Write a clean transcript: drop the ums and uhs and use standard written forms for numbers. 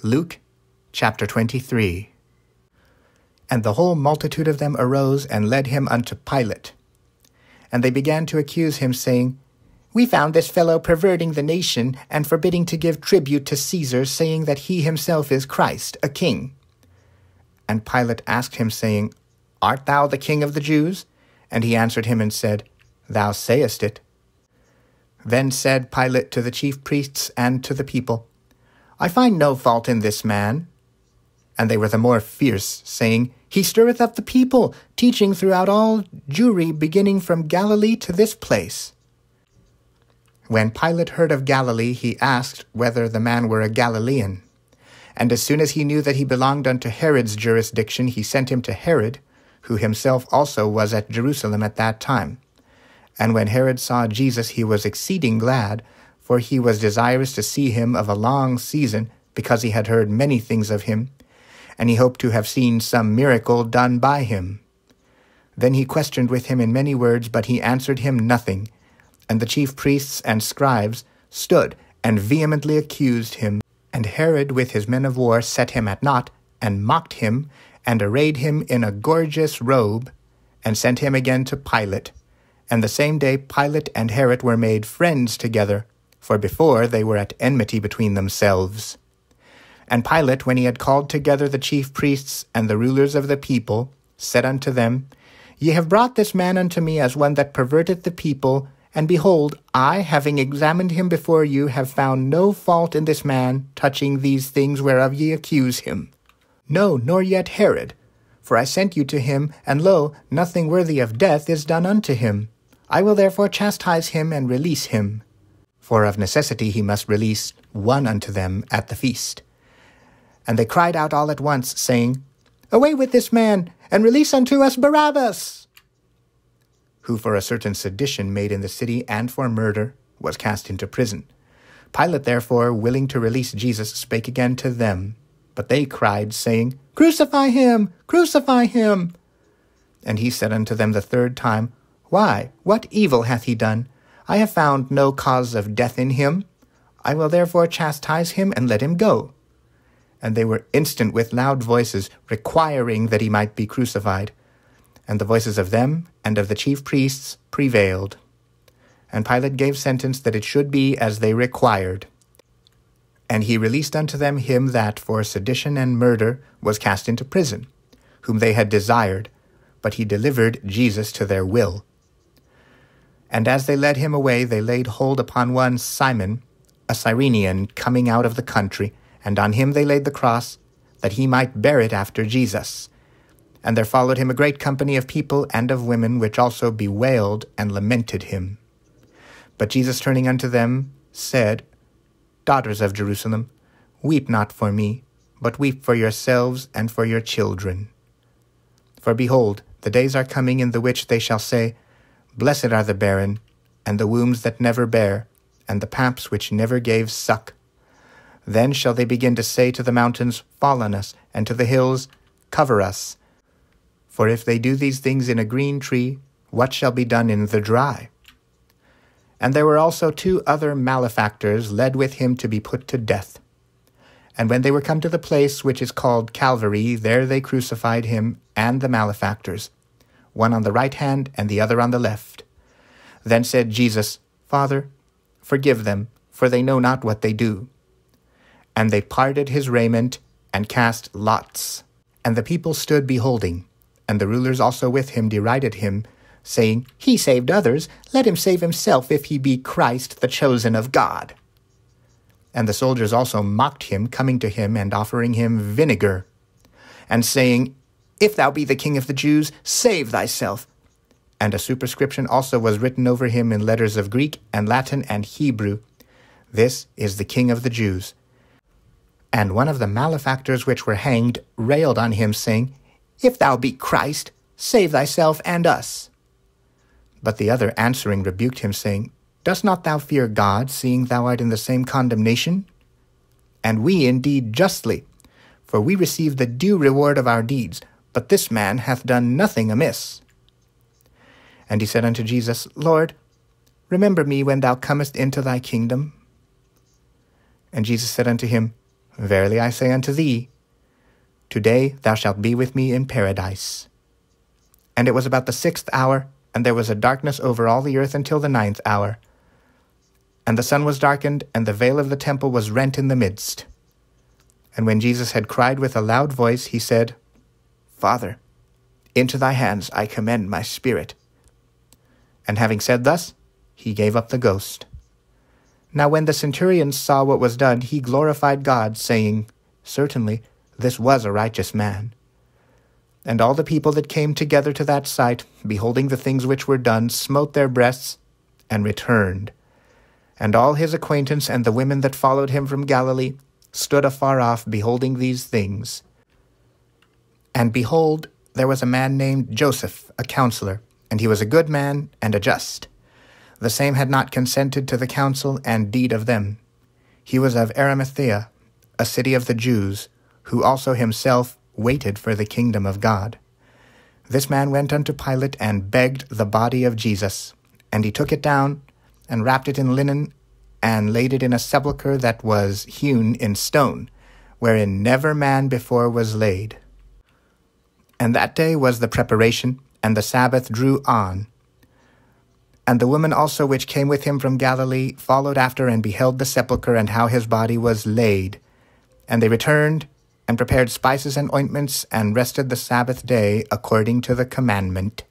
Luke chapter 23. And the whole multitude of them arose and led him unto Pilate. And they began to accuse him, saying, We found this fellow perverting the nation, and forbidding to give tribute to Caesar, saying that he himself is Christ, a king. And Pilate asked him, saying, Art thou the king of the Jews? And he answered him and said, Thou sayest it. Then said Pilate to the chief priests and to the people, I find no fault in this man. And they were the more fierce, saying, He stirreth up the people, teaching throughout all Jewry, beginning from Galilee to this place. When Pilate heard of Galilee, he asked whether the man were a Galilean. And as soon as he knew that he belonged unto Herod's jurisdiction, he sent him to Herod, who himself also was at Jerusalem at that time. And when Herod saw Jesus, he was exceeding glad, for he was desirous to see him of a long season, because he had heard many things of him, and he hoped to have seen some miracle done by him. Then he questioned with him in many words, but he answered him nothing. And the chief priests and scribes stood and vehemently accused him. And Herod with his men of war set him at naught, and mocked him, and arrayed him in a gorgeous robe, and sent him again to Pilate. And the same day Pilate and Herod were made friends together, for before they were at enmity between themselves. And Pilate, when he had called together the chief priests and the rulers of the people, said unto them, Ye have brought this man unto me as one that perverteth the people, and behold, I, having examined him before you, have found no fault in this man touching these things whereof ye accuse him. No, nor yet Herod. For I sent you to him, and lo, nothing worthy of death is done unto him. I will therefore chastise him and release him. For of necessity he must release one unto them at the feast. And they cried out all at once, saying, Away with this man, and release unto us Barabbas! Who for a certain sedition made in the city and for murder was cast into prison. Pilate therefore, willing to release Jesus, spake again to them. But they cried, saying, Crucify him! Crucify him! And he said unto them the third time, Why, what evil hath he done? I have found no cause of death in him. I will therefore chastise him and let him go. And they were instant with loud voices, requiring that he might be crucified. And the voices of them and of the chief priests prevailed. And Pilate gave sentence that it should be as they required. And he released unto them him that for sedition and murder was cast into prison, whom they had desired, but he delivered Jesus to their will. And as they led him away, they laid hold upon one Simon, a Cyrenian, coming out of the country, and on him they laid the cross, that he might bear it after Jesus. And there followed him a great company of people and of women, which also bewailed and lamented him. But Jesus turning unto them said, Daughters of Jerusalem, weep not for me, but weep for yourselves and for your children. For behold, the days are coming in the which they shall say, Blessed are the barren, and the wombs that never bare, and the paps which never gave suck. Then shall they begin to say to the mountains, Fall on us, and to the hills, Cover us. For if they do these things in a green tree, what shall be done in the dry? And there were also 2 other malefactors led with him to be put to death. And when they were come to the place which is called Calvary, there they crucified him and the malefactors, one on the right hand and the other on the left. Then said Jesus, Father, forgive them, for they know not what they do. And they parted his raiment, and cast lots. And the people stood beholding, and the rulers also with him derided him, saying, He saved others, let him save himself, if he be Christ, the chosen of God. And the soldiers also mocked him, coming to him, and offering him vinegar, and saying, If thou be the King of the Jews, save thyself. And a superscription also was written over him in letters of Greek and Latin and Hebrew, This is the King of the Jews. And one of the malefactors which were hanged railed on him, saying, If thou be Christ, save thyself and us. But the other answering rebuked him, saying, Dost not thou fear God, seeing thou art in the same condemnation? And we indeed justly, for we receive the due reward of our deeds, but this man hath done nothing amiss. And he said unto Jesus, Lord, remember me when thou comest into thy kingdom. And Jesus said unto him, Verily I say unto thee, today thou shalt be with me in paradise. And it was about the 6th hour, and there was a darkness over all the earth until the 9th hour. And the sun was darkened, and the veil of the temple was rent in the midst. And when Jesus had cried with a loud voice, he said, Father, into thy hands I commend my spirit. And having said thus, he gave up the ghost. Now when the centurion saw what was done, he glorified God, saying, Certainly this was a righteous man. And all the people that came together to that sight, beholding the things which were done, smote their breasts, and returned. And all his acquaintance and the women that followed him from Galilee stood afar off, beholding these things. And behold, there was a man named Joseph, a counselor, and he was a good man and a just. The same had not consented to the counsel and deed of them. He was of Arimathea, a city of the Jews, who also himself waited for the kingdom of God. This man went unto Pilate and begged the body of Jesus. And he took it down, and wrapped it in linen, and laid it in a sepulchre that was hewn in stone, wherein never man before was laid. And that day was the preparation, and the Sabbath drew on. And the woman also which came with him from Galilee followed after, and beheld the sepulchre, and how his body was laid. And they returned, and prepared spices and ointments, and rested the Sabbath day according to the commandment.